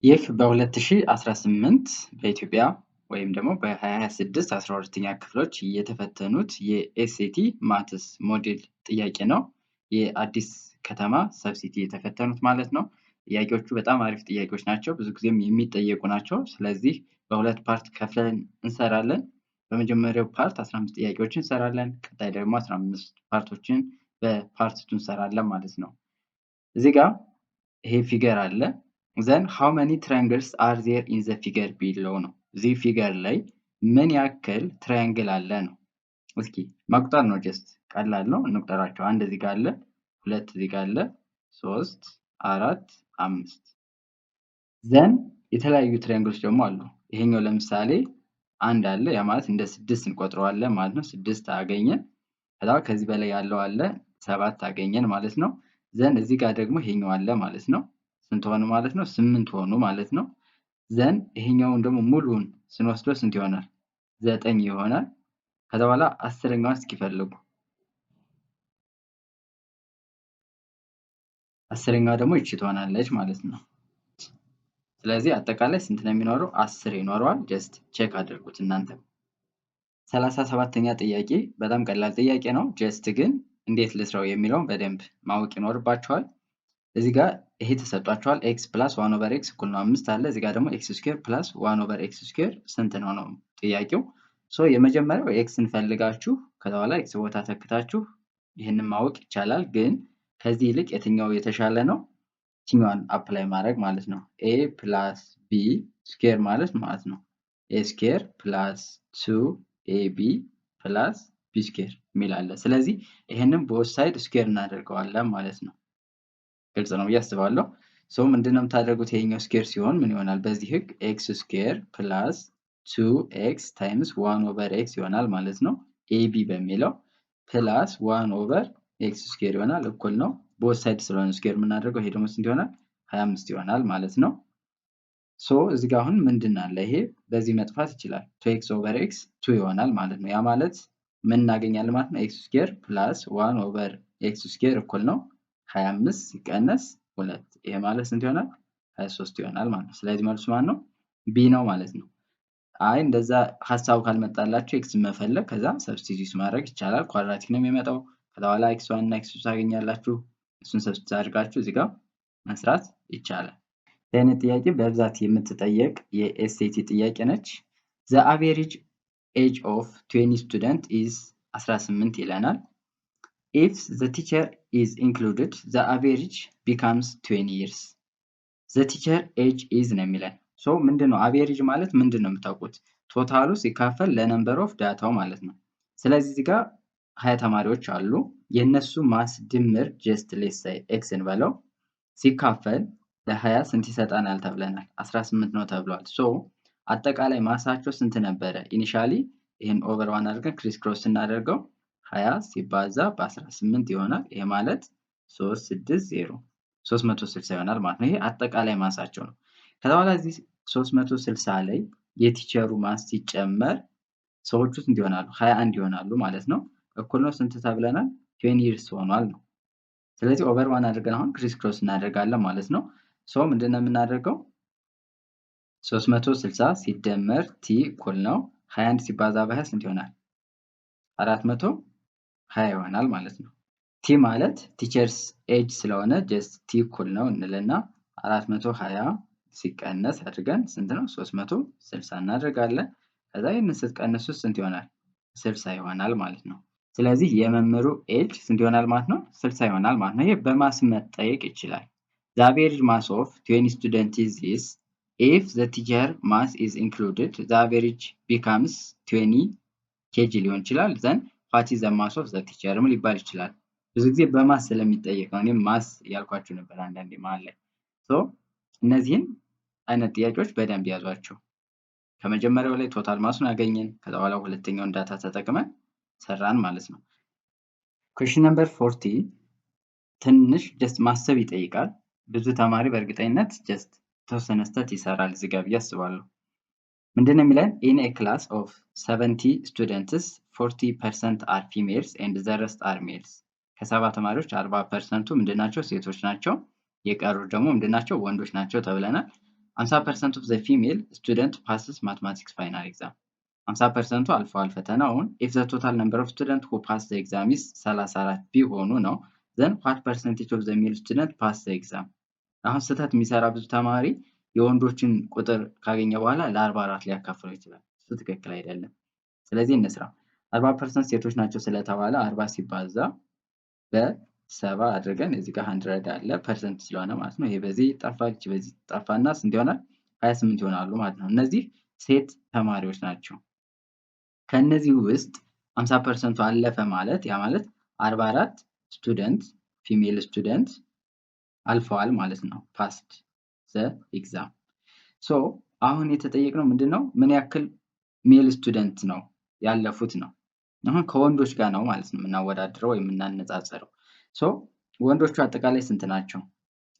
ይህ በ2018 በኢትዮጵያ ወይም ደግሞ በ2026 12ኛ ክፍሎች የተፈተኑት የኤስኤቲ ማትስ ሞዴል ጥያቄ ነው። የአዲስ ከተማ ሰብሲቲ የተፈተኑት ማለት ነው። ጥያቄዎቹ በጣም አሪፍ ጥያቄዎች ናቸው። ብዙ ጊዜም የሚጠየቁ ናቸው። ስለዚህ በሁለት ፓርት ከፍለን እንሰራለን። በመጀመሪያው ፓርት 15 ጥያቄዎችን እንሰራለን። ቀጣይ ደግሞ 15 ፓርቶችን በፓርት 2 እንሰራለን ማለት ነው። እዚህ ጋር ይሄ ፊገር አለ። then how many triangles are there in the figure below ነው። እዚህ ፊገር ላይ ምን ያክል ትራያንግል አለ ነው። እስኪ መቁጠር ነው። ጀስት ቀላል ነው። እንቁጠራቸው። አንድ እዚህ ጋር አለ፣ ሁለት እዚህ ጋር አለ፣ 3 4 5 then የተለያዩ ትራያንግሎች ደግሞ አሉ። ይሄኛው ለምሳሌ አንድ አለ፣ ያ ማለት እንደ 6 እንቆጥረዋለን ማለት ነው። 6 አገኘን። ከዚህ በላይ ያለው አለ 7 አገኘን ማለት ነው። then እዚህ ጋር ደግሞ ይሄኛው አለ ማለት ነው። ስንት ሆኑ ማለት ነው? 8 ሆኑ ማለት ነው። then ይሄኛውን ደግሞ ሙሉን ስንወስደው ስንት ይሆናል? 9 ይሆናል። ከዛ በኋላ 10ኛዋን እስኪ ፈልጉ። 10ኛዋ ደግሞ ይቺ ትሆናለች ማለት ነው። ስለዚህ አጠቃላይ ስንት ነው የሚኖረው? 10 ይኖረዋል። ጀስት ቼክ አድርጉት እናንተ። 37ኛ ጥያቄ በጣም ቀላል ጥያቄ ነው። ጀስት ግን እንዴት ልስራው የሚለውን በደንብ ማወቅ ይኖርባችኋል። እዚህ ጋር ይሄ ተሰጧችኋል። ኤክስ ፕላስ 1 ኦቨር ኤክስ እኩል ነው 5 አለ። እዚህ ጋር ደግሞ ኤክስ ስኩዌር ፕላስ 1 ኦቨር ኤክስ ስኩዌር ስንት ነው ነው ጥያቄው። ሶ የመጀመሪያው ኤክስን ፈልጋችሁ ከዛ በኋላ ኤክስ ቦታ ተክታችሁ ይህንን ማወቅ ይቻላል። ግን ከዚህ ይልቅ የትኛው የተሻለ ነው? የትኛዋን አፕላይ ማድረግ ማለት ነው። ኤ ፕላስ ቢ ስኩዌር ማለት ነው ኤ ስኩዌር ፕላስ 2 ኤቢ ፕላስ ቢ ስኩዌር የሚል አለ። ስለዚህ ይህንን ቦት ሳይድ ስኩዌር እናደርገዋለን ማለት ነው። ግልጽ ነው ብዬ አስባለሁ። ሶ ምንድነው የምታደርጉት? ይሄኛው ስኩዌር ሲሆን ምን ይሆናል? በዚህ ህግ ኤክስ ስኩዌር ፕላስ 2ኤክስ ታይምስ 1 ኦቨር ኤክስ ይሆናል ማለት ነው። ኤቢ በሚለው ፕላስ 1 ኦቨር ኤክስ ስኩዌር ይሆናል እኩል ነው። ቦት ሳይድ ስለሆነ ስኩዌር የምናደርገው ይሄ ደግሞ ስንት ይሆናል? 25 ይሆናል ማለት ነው። ሶ እዚህ ጋር አሁን ምንድን አለ? ይሄ በዚህ መጥፋት ይችላል። 2ኤክስ ኦቨር ኤክስ 2 ይሆናል ማለት ነው። ያ ማለት ምን እናገኛለን ማለት ነው? ኤክስ ስኩዌር ፕላስ 1 ኦቨር ኤክስ ስኩዌር እኩል ነው 25 ሲቀነስ 2 ይሄ ማለት ስንት ይሆናል? 23 ይሆናል ማለት ነው። ስለዚህ መልሱ ማን ነው? ቢ ነው ማለት ነው። አይ እንደዛ ሀሳቡ ካልመጣላችሁ ኤክስ መፈለግ ከዛ ሰብስቲቲዩት ማድረግ ይቻላል። ኳድራቲክ ነው የሚመጣው። ከዛ በኋላ ኤክስ ዋን እና ኤክስ ቱ ታገኛላችሁ። እሱን ሰብስቲቲዩት አድርጋችሁ እዚህ ጋር መስራት ይቻላል። ይህን ጥያቄ በብዛት የምትጠየቅ የኤስኤቲ ጥያቄ ነች። ዘ አቬሬጅ ኤጅ ኦፍ 20 ስቱደንት ኢዝ 18 ይለናል። if the teacher is included the average becomes 20 years the teacher age is ነው የሚለን። ሶ ምንድነው አቬሬጅ ማለት ምንድነው የምታውቁት? ቶታሉ ሲካፈል ለነምበር ኦፍ ዳታው ማለት ነው። ስለዚህ እዚህ ጋር 20 ተማሪዎች አሉ። የነሱ ማስ ድምር ጀስት ሌትስ ሴይ ኤክስ እንበለው ሲካፈል ለ20 ስንት ይሰጣናል ተብለናል? 18 ነው ተብሏል። ሶ አጠቃላይ ማሳቸው ስንት ነበረ? ኢኒሻሊ ይሄን ኦቨር 1 አድርገን ክሪስ ክሮስ እናደርገው 20 ሲባዛ በ18 ይሆናል። ይሄ ማለት 360 ይሆናል ማለት ነው። ይሄ አጠቃላይ ማሳቸው ነው። ከዛ በኋላ እዚህ 360 ላይ የቲቸሩ ማስ ሲጨመር ሰዎቹ ስንት ይሆናሉ? 21 ይሆናሉ ማለት ነው። እኩል ነው ስንት ተብለናል? 20 ይርስ ሆኗል ነው። ስለዚህ ኦቨር 1 አድርገን አሁን ክሪስ ክሮስ እናደርጋለን ማለት ነው። ሶ ምንድነው የምናደርገው? 360 ሲደመር ቲ እኩል ነው 21 ሲባዛ በ20 ስንት ይሆናል? 420 ይሆናል ማለት ነው። ቲ ማለት ቲቸርስ ኤጅ ስለሆነ ጀስት ቲ እኩል ነው እንልና 420 ሲቀነስ አድርገን ስንት ነው? 360 እናደርጋለን። ከዛ ይህንን ስትቀንሱ ስንት ይሆናል? 60 ይሆናል ማለት ነው። ስለዚህ የመምህሩ ኤጅ ስንት ይሆናል ማለት ነው? 60 ይሆናል ማለት ነው። ይሄ በማስ መጠየቅ ይችላል። the average mass of 20 students is this if the teacher mass is included the average becomes 20 kg ሊሆን ይችላል። then what is the mass of the teacher ሊባል ይችላል። ብዙ ጊዜ በማስ ስለሚጠየቅ ነው። እኔም ማስ ያልኳችሁ ነበር አንዳንዴ መሀል ላይ። ሶ እነዚህን አይነት ጥያቄዎች በደንብ ያዟቸው። ከመጀመሪያው ላይ ቶታል ማሱን አገኘን። ከዛ በኋላ ሁለተኛውን ዳታ ተጠቅመን ሰራን ማለት ነው። ኩዌስችን ነምበር 40 ትንሽ ጀስት ማሰብ ይጠይቃል። ብዙ ተማሪ በእርግጠኝነት ጀስት ተወሰነ ስህተት ይሰራል እዚህ ጋር ብዬ አስባለሁ። ምንድነው የሚለን? in a class of 70 students 40% are females and the rest are males ከ70 ተማሪዎች 40%ቱ ምንድናቸው? ሴቶች ናቸው። የቀሩት ደግሞ ምንድናቸው? ወንዶች ናቸው ተብለናል። 50% of the female student passes mathematics final exam 50%ቱ አልፈዋል ፈተናውን if the total number of students who pass the exam is 34 ቢሆኑ ነው then what percentage of the male student pass the exam አሁን ስህተት የሚሰራ ብዙ ተማሪ የወንዶችን ቁጥር ካገኘ በኋላ ለ44 ሊያካፍለው ይችላል እሱ ትክክል አይደለም ስለዚህ እንስራ 40% ሴቶች ናቸው ስለተባለ 40 ሲባዛ በ7 አድርገን እዚህ ጋር 100 አለ ፐርሰንት ስለሆነ ማለት ነው ይሄ በዚህ ጠፋች በዚህ ጠፋና ስንት ይሆናል 28 ይሆናሉ ማለት ነው እነዚህ ሴት ተማሪዎች ናቸው ከነዚህ ውስጥ 50% አለፈ ማለት ያ ማለት 44 ስቱደንት ፊሜል ስቱደንት አልፈዋል ማለት ነው ፓስድ ዘ ኤግዛም ሶ አሁን የተጠየቅነው ምንድነው ምን ያክል ሜል ስቱደንት ነው ያለፉት ነው አሁን ከወንዶች ጋር ነው ማለት ነው የምናወዳድረው ወይ የምናነጻጽረው ሶ ወንዶቹ አጠቃላይ ስንት ናቸው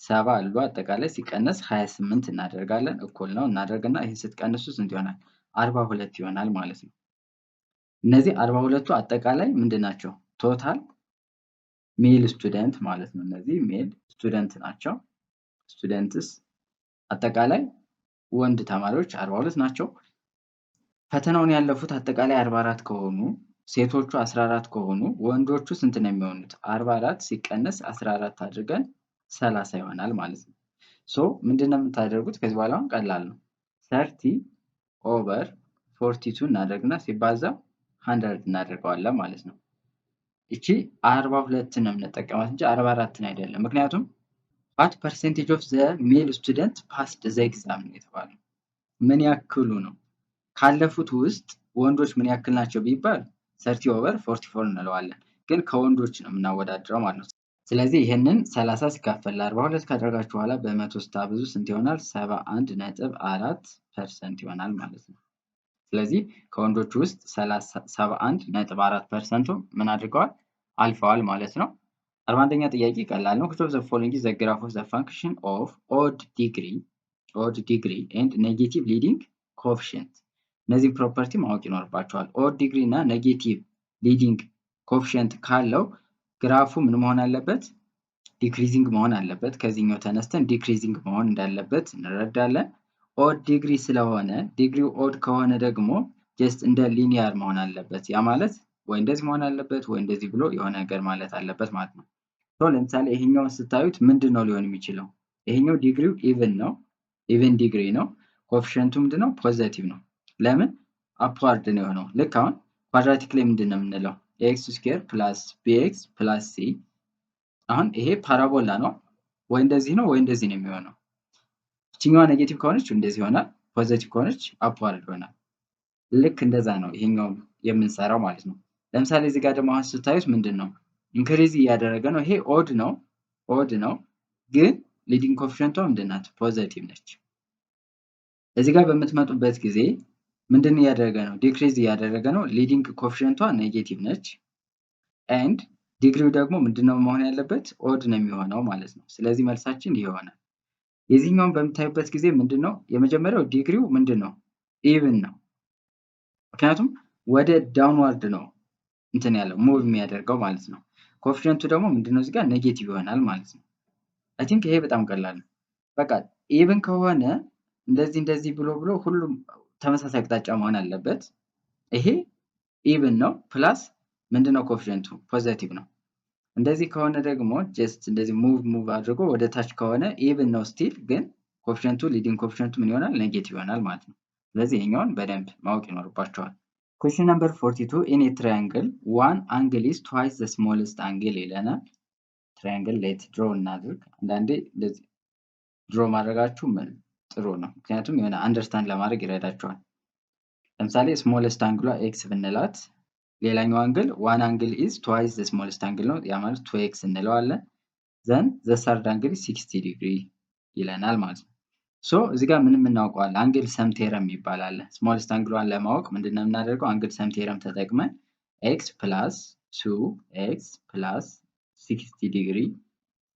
7 አሉ አጠቃላይ ሲቀነስ 28 እናደርጋለን እኩል ነው እናደርግና ይሄ ስትቀንሱ ስንት ይሆናል 42 ይሆናል ማለት ነው እነዚህ 42ቱ አጠቃላይ ምንድናቸው ቶታል ሜል ስቱደንት ማለት ነው እነዚህ ሜል ስቱደንት ናቸው ስቱደንትስ አጠቃላይ ወንድ ተማሪዎች 42 ናቸው ፈተናውን ያለፉት አጠቃላይ 44 ከሆኑ ሴቶቹ 14 ከሆኑ ወንዶቹ ስንት ነው የሚሆኑት 44 ሲቀነስ 14 አድርገን 30 ይሆናል ማለት ነው ሶ ምንድነው የምታደርጉት ከዚህ በኋላ ቀላል ነው 30 ኦቨር 42 እናደርግና ሲባዛ 100 እናደርገዋለን ማለት ነው እቺ 42 ነው የምንጠቀማት እንጂ 44 አይደለም ምክንያቱም what percentage of the male student passed the exam ነው የተባለው ምን ያክሉ ነው ካለፉት ውስጥ ወንዶች ምን ያክል ናቸው ቢባል 30 ኦቨር 44 እንለዋለን ግን ከወንዶች ነው የምናወዳድረው ማለት ነው ስለዚህ ይሄንን 30 ሲካፈል ለ42 ካደረጋችሁ በኋላ በ100 ስታብዙ ስንት ይሆናል 71.4% ይሆናል ማለት ነው ስለዚህ ከወንዶች ውስጥ 71.4% ምን አድርገዋል አልፈዋል ማለት ነው 41ኛ ጥያቄ ቀላል ነው which of the following is the graph of the function of odd degree and negative leading coefficient እነዚህ ፕሮፐርቲ ማወቅ ይኖርባቸዋል odd degree እና negative leading coefficient ካለው ግራፉ ምን መሆን አለበት decreasing መሆን አለበት ከዚህኛው ተነስተን decreasing መሆን እንዳለበት እንረዳለን odd degree ስለሆነ ዲግሪው odd ከሆነ ደግሞ just እንደ linear መሆን አለበት ያ ማለት ወይ እንደዚህ መሆን አለበት ወይ እንደዚህ ብሎ የሆነ ነገር ማለት አለበት ማለት ነው ሶ ለምሳሌ ይሄኛውን ስታዩት ምንድነው ሊሆን የሚችለው ይሄኛው ዲግሪው even degree ነው ኮኤፊሺየንቱ ምንድነው ፖዚቲቭ ነው ለምን upward ነው የሆነው ልክ አሁን ኳድራቲክ ላይ ምንድነው የምንለው x ስኩዌር + bx + c አሁን ይሄ ፓራቦላ ነው ወይ እንደዚህ ነው ወይ እንደዚህ ነው የሚሆነው እቺኛዋ ኔጌቲቭ ከሆነች እንደዚህ ይሆናል ፖዚቲቭ ከሆነች upward ይሆናል ልክ እንደዛ ነው ይሄኛው የምንሰራው ማለት ነው ለምሳሌ እዚህ ጋር ደግሞ አሁን ስታዩት ምንድነው ኢንክሪዝ እያደረገ ነው ይሄ ኦድ ነው ግን ሊዲንግ ኮኤፊሺየንቷ ምንድናት ፖዚቲቭ ነች እዚህ ጋር በምትመጡበት ጊዜ ምንድን እያደረገ ነው ዲክሪዝ እያደረገ ነው ሊዲንግ ኮኤፊሺየንቷ ኔጌቲቭ ነች ኤንድ ዲግሪው ደግሞ ምንድነው መሆን ያለበት ኦድ ነው የሚሆነው ማለት ነው ስለዚህ መልሳችን ይሄ ይሆናል የዚህኛውን በምታዩበት ጊዜ ምንድነው የመጀመሪያው ዲግሪው ምንድነው ኢቭን ነው ምክንያቱም ወደ ዳውንዋርድ ነው እንትን ያለው ሙቭ የሚያደርገው ማለት ነው ኮኤፊሺየንቱ ደግሞ ምንድነው እዚህ ጋር ኔጌቲቭ ይሆናል ማለት ነው አይ ቲንክ ይሄ በጣም ቀላል ነው በቃ ኢቭን ከሆነ እንደዚህ ብሎ ሁሉም ተመሳሳይ አቅጣጫ መሆን አለበት ይሄ ኢቭን ነው ፕላስ ምንድነው ኮኤፊሺየንቱ ፖዚቲቭ ነው እንደዚህ ከሆነ ደግሞ ጀስት እንደዚህ ሙቭ አድርጎ ወደ ታች ከሆነ ኢቭን ነው ስቲል ግን ኮኤፊሺየንቱ ሊዲንግ ኮኤፊሺየንቱ ምን ይሆናል ኔጌቲቭ ይሆናል ማለት ነው ስለዚህ ይሄኛውን በደንብ ማወቅ ይኖርባችኋል question number 42 in a triangle one angle is twice the smallest angle ይለናል triangle let's draw እናድርግ አንዳንዴ እንደዚህ ድሮ ማድረጋችሁ ጥሩ ነው ምክንያቱም የሆነ አንደርስታንድ ለማድረግ ይረዳችኋል ለምሳሌ smallest angle x ብንላት ሌላኛው አንግል one angle is twice the smallest angle ነው ያ ማለት 2x እንለዋለን then the third angle is 60 degree ይለናል ማለት ነው ሶ እዚህ ጋር ምንም እናውቀዋለን አንግል ሰም ቴረም ይባላል smallest angle ለማወቅ ምንድነው የምናደርገው አንግል ሰም ቴረም ተጠቅመን x + 2x + 60 degree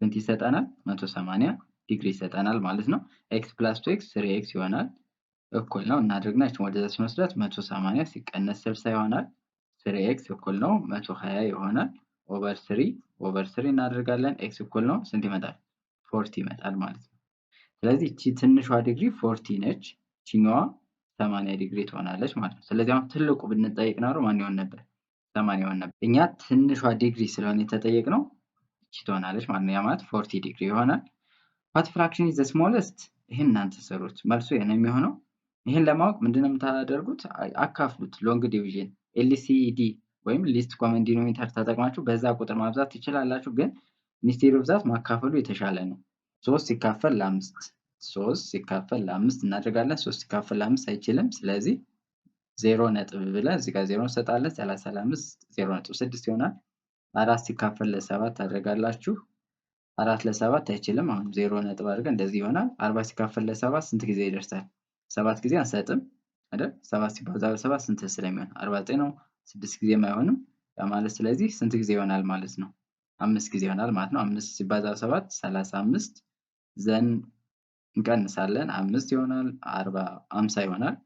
ስንት ይሰጠናል 180 ዲግሪ ይሰጠናል ማለት ነው x + 2x 3x ይሆናል እኩል ነው እናድርግና እቺ ወደ ዘስ መስራት 180 ሲቀነስ 60 ይሆናል 3x እኩል ነው 120 ይሆናል ኦቨር 3 እናደርጋለን x እኩል ነው ስንት ይመጣል 40 ይመጣል ማለት ነው ስለዚህ እቺ ትንሿ ዲግሪ 40 ነች፣ እቺኛዋ 80 ዲግሪ ትሆናለች ማለት ነው። ስለዚህ አሁን ትልቁ ብንጠይቅ ኖሮ ማን ይሆን ነበር? 80 ይሆን ነበር። እኛ ትንሿ ዲግሪ ስለሆነ የተጠየቅነው እቺ ትሆናለች ማለት ነው። ያ ማለት 40 ዲግሪ ይሆናል። ዋት ፍራክሽን ኢዝ ዘ ስሞለስት? ይሄን እናንተ ሰሩት፣ መልሱ ይሄ ነው የሚሆነው። ይሄን ለማወቅ ምንድነው የምታደርጉት? አካፍሉት፣ ሎንግ ዲቪዥን ኤልሲዲ ወይም ሊስት ኮመን ዲኖሚኔተር ተጠቅማችሁ በዛ ቁጥር ማብዛት ትችላላችሁ፣ ግን ኢንስቴድ ኦፍ ዛት ማካፈሉ የተሻለ ነው። 3 ሲካፈል ለ5 3 ሲካፈል ለ5 እናደርጋለን። 3 ሲካፈል ለ5 አይችልም። ስለዚህ 0 ነጥብ ብለን እዚህ ጋር 0 እንሰጣለን። 30 ለ5 0.6 ይሆናል። 4 ሲካፈል ለ7 ታደርጋላችሁ። 4 ለ7 አይችልም። አሁን 0 ነጥብ አድርገን እንደዚህ ይሆናል። 40 ሲካፈል ለ7 ስንት ጊዜ ይደርሳል? 7 ጊዜ አንሰጥም አይደል? 7 ሲባዛ በ7 ስንት ስለሚሆን 49 ነው። 6 ጊዜም አይሆንም። ያ ማለት ስለዚህ ስንት ጊዜ ይሆናል ማለት ነው? 5 ጊዜ ይሆናል ማለት ነው። 5 ሲባዛ በ7 35 ዘን እንቀንሳለን 5 ይሆናል። 50 ይሆናል።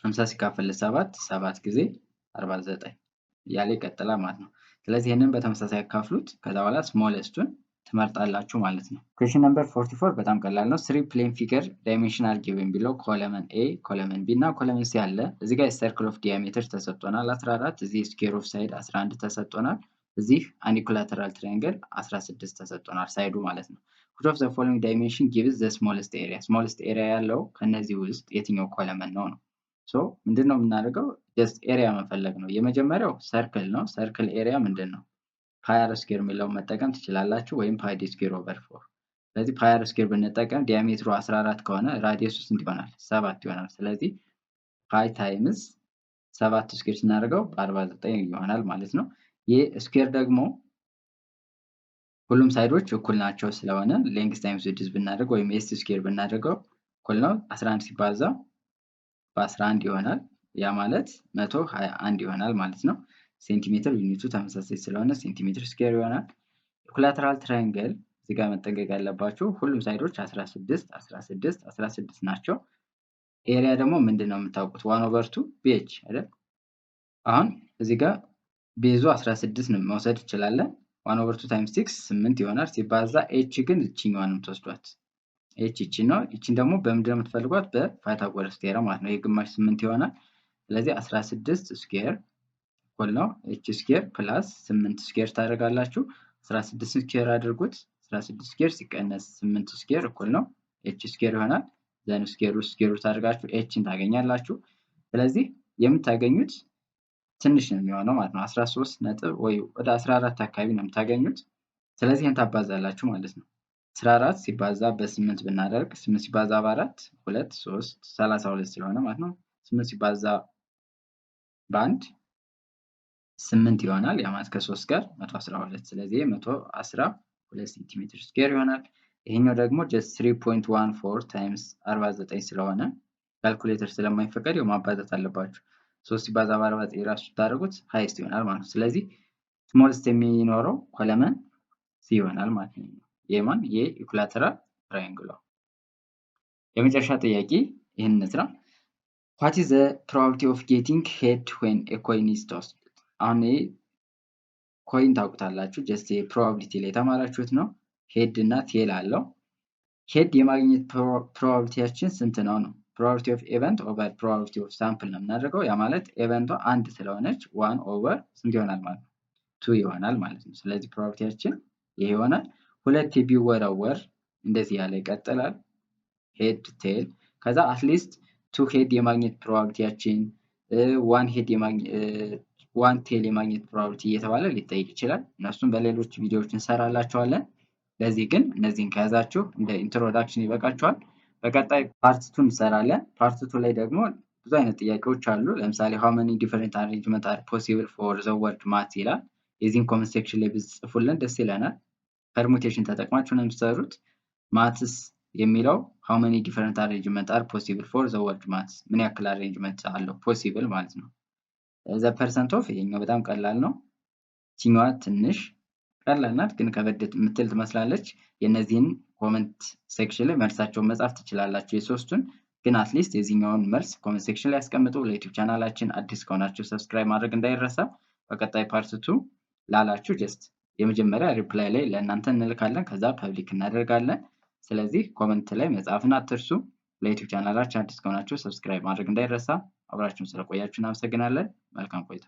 50 ሲካፈል ለ7 7 ጊዜ 49 እያለ ይቀጥላል ማለት ነው። ስለዚህ ይህንን በተመሳሳይ ያካፍሉት። ከዛ በኋላ ስሞለስቱን ትመርጣላችሁ ማለት ነው። ኩዌሽን ነምበር 44 በጣም ቀላል ነው። 3 ፕሌን ፊገር ዳይሜንሽናል ጊቨን ቢለው ኮለመን ኤ፣ ኮለመን ቢ እና ኮለመን ሲ አለ። እዚህ ጋር የሰርክል ኦፍ ዲያሜትር ተሰጥቶናል 14፣ እዚህ ስኩዌር ኦፍ ሳይድ 11 ተሰጥቶናል። እዚህ አኒኩላተራል ትራያንግል 16 ተሰጥቶናል፣ ሳይዱ ማለት ነው። which of the following dimension gives the smallest area? smallest area ያለው ከነዚህ ውስጥ የትኛው ኮለመን ነው? ሶ ምንድነው የምናደርገው? ጀስት ኤሪያ መፈለግ ነው። የመጀመሪያው ሰርክል ነው። ሰርክል ኤሪያ ምንድነው? ፓይ አር ስኩዌር የሚለውን መጠቀም ትችላላችሁ፣ ወይም ፓይ ዲ ስኩዌር ኦቨር 4። ስለዚህ ፓይ አር ስኩዌር ብንጠቀም ዲያሜትሩ 14 ከሆነ ራዲየሱ ስንት ይሆናል? 7 ይሆናል። ስለዚህ ፓይ ታይምስ 7 ስኩዌር ስናደርገው 49 ይሆናል ማለት ነው። ይህ ስኩዌር ደግሞ ሁሉም ሳይዶች እኩል ናቸው ስለሆነ ሌንግዝ ታይምስ ዊድዝ ብናደርገው ወይም ኤስ ስኩዌር ብናደርገው እኩል ነው። 11 ሲባዛ በ11 ይሆናል። ያ ማለት 121 ይሆናል ማለት ነው። ሴንቲሜትር ዩኒቱ ተመሳሳይ ስለሆነ ሴንቲሜትር ስኩዌር ይሆናል። ኢኩላተራል ትራያንግል እዚህ ጋር መጠንቀቅ ያለባችሁ ሁሉም ሳይዶች 16 16 16 ናቸው። ኤሪያ ደግሞ ምንድነው የምታውቁት? 1/2 ቤች አይደል? አሁን እዚህ ጋር ቤዙ 16 ነው መውሰድ እንችላለን። 1/2 ታይምስ 6 8 ይሆናል። ሲባዛ ኤች ግን እቺኛዋንም ተወስዷት ኤች እቺ ነው። እቺን ደግሞ በምንድነው የምትፈልጓት? በፓይታጎረስ ቴዎረም ማለት ነው። የግማሽ 8 ይሆናል። ስለዚህ 16 ስኩዌር እኩል ነው ኤች ስኩዌር ፕላስ 8 ስኩዌር ታደርጋላችሁ። 16 ስኩዌር አድርጉት። 16 ስኩዌር ሲቀነስ 8 ስኩዌር እኩል ነው ኤች ስኩዌር ይሆናል። ዘን ስኩዌር ውስጥ ስኩዌር ሩት አድርጋችሁ ኤችን ታገኛላችሁ። ስለዚህ የምታገኙት ትንሽ ነው የሚሆነው ማለት ነው። 13 ነጥብ ወይ ወደ 14 አካባቢ ነው የምታገኙት። ስለዚህ ይሄን ታባዛላችሁ ማለት ነው። 14 ሲባዛ በ8 ብናደርግ 8 ሲባዛ በ4 2 3 32 ስለሆነ ማለት ነው። 8 ሲባዛ በ1 8 ይሆናል። ያ ማለት ከ3 ጋር 112 ስለዚህ 112 ሴንቲሜትር ስኩዌር ይሆናል። ይሄኛው ደግሞ just 3.14 ታይምስ 49 ስለሆነ ካልኩሌተር ስለማይፈቀድ ያው ማባዛት አለባችሁ። 3 ሲባዛ በ49 ራሱ ታደርጉት ሃይስት ይሆናል ማለት ነው። ስለዚህ ስሞልስት የሚኖረው ኮለመን ሲ ይሆናል ማለት ነው። የማን የኢኩላተራል ትራያንግል። የመጨረሻ ጥያቄ ይሄን እንስራ። what is the probability of getting head when a coin is tossed? አሁን ኮይን ታውቁታላችሁ፣ ጀስት የፕሮባቢሊቲ ላይ የተማራችሁት ነው። ሄድ እና ቴል አለው። ሄድ የማግኘት ፕሮባቢሊቲያችን ስንት ነው? ፕሮባቢሊቲ ኦፍ ኤቨንት ኦቨር ፕሮባቢሊቲ ኦፍ ሳምፕል ነው የምናደርገው። ያ ማለት ኤቨንቷ 1 ስለሆነች 1 ኦቨር ስንት ይሆናል ማለት ነው? 2 ይሆናል ማለት ነው። ስለዚህ ፕሮባቢሊቲያችን ይሄ ይሆናል። 2 ቢወረወር እንደዚህ ያለ ይቀጥላል፣ ሄድ ቴል። ከዛ አትሊስት 2 ሄድ የማግኘት ፕሮባቢሊቲያችን 1 ሄድ የማግኘት 1 ቴል የማግኘት ፕሮባቢሊቲ እየተባለ ሊጠይቅ ይችላል። እነሱም በሌሎች ቪዲዮዎች እንሰራላችኋለን። ለዚህ ግን እነዚህን ከያዛችሁ እንደ ኢንትሮዳክሽን ይበቃችኋል። በቀጣይ ፓርት 2 እንሰራለን። ፓርት 2 ላይ ደግሞ ብዙ አይነት ጥያቄዎች አሉ። ለምሳሌ how many different arrangements are possible for the word math ይላል። የዚህን ኮሜንት ሴክሽን ላይ ብትጽፉልን ደስ ይለናል። ፐርሙቴሽን ተጠቅማችሁ ነው የምትሰሩት። ማትስ የሚለው how many different arrangements are possible for the word math ምን ያክል አሬንጅመንት አለው ፖሲብል ማለት ነው። the percent of ይሄኛው በጣም ቀላል ነው። እቺኛዋ ትንሽ ቀላል ናት፣ ግን ከበድ የምትል ትመስላለች። የነዚህን ኮሜንት ሴክሽን ላይ መልሳቸውን መጻፍ ትችላላችሁ። የሶስቱን ግን አትሊስት የዚህኛውን መልስ ኮሜንት ሴክሽን ላይ ያስቀምጡ። ለዩቲዩብ ቻናላችን አዲስ ከሆናችሁ ሰብስክራይብ ማድረግ እንዳይረሳ። በቀጣይ ፓርት 2 ላላችሁ ጀስት የመጀመሪያ ሪፕላይ ላይ ለእናንተ እንልካለን፣ ከዛ ፐብሊክ እናደርጋለን። ስለዚህ ኮመንት ላይ መጻፍን አትርሱ። ለዩቲዩብ ቻናላችን አዲስ ከሆናችሁ ሰብስክራይብ ማድረግ እንዳይረሳ። አብራችሁን ስለቆያችሁ እናመሰግናለን። መልካም ቆይታ